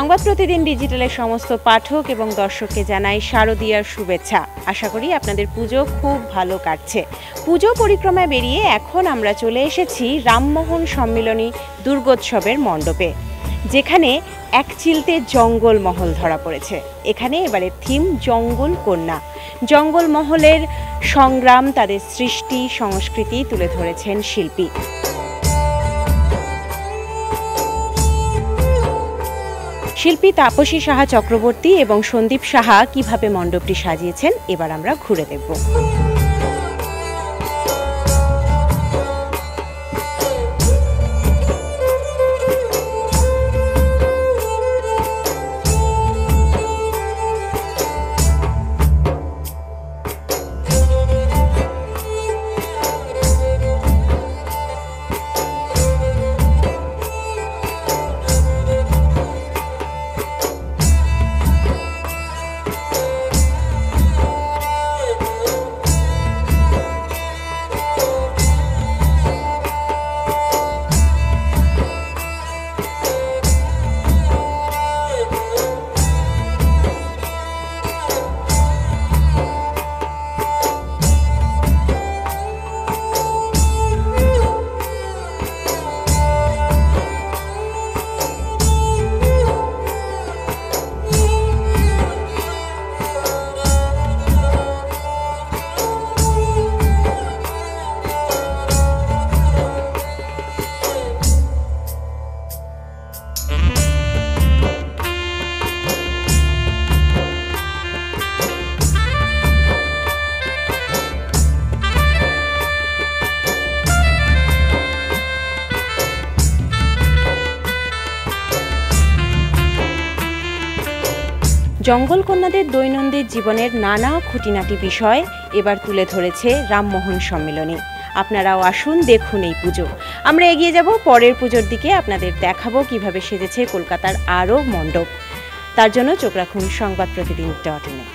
সংবাদ প্রতিদিন ডিজিটালের সমস্ত পাঠক এবং দর্শককে জানাই শারদীয়ার শুভেচ্ছা। আশা করি আপনাদের পুজো খুব ভালো কাটছে। পুজো পরিক্রমায় বেরিয়ে এখন আমরা চলে এসেছি রামমোহন সম্মিলনী দুর্গোৎসবের মণ্ডপে, যেখানে এক চিলতে জঙ্গল মহল ধরা পড়েছে। এখানে এবারে থিম জঙ্গল কন্যা। জঙ্গল মহলের সংগ্রাম, তাদের সৃষ্টি সংস্কৃতি তুলে ধরেছেন শিল্পী। শিল্পী তাপসী সাহা চক্রবর্তী এবং সন্দীপ সাহা কিভাবে মণ্ডপটি সাজিয়েছেন এবার আমরা ঘুরে দেখব। জঙ্গল কন্যাদের দৈনন্দিন জীবনের নানা খুঁটিনাটি বিষয় এবার তুলে ধরেছে রামমোহন সম্মিলনী। আপনারাও আসুন, দেখুন এই পুজো। আমরা এগিয়ে যাব পরের পুজোর দিকে, আপনাদের দেখাবো কিভাবে সেজেছে কলকাতার আরও মণ্ডপ। তার জন্য চোখ রাখুন সংবাদপ্রতিদিন.in-এ।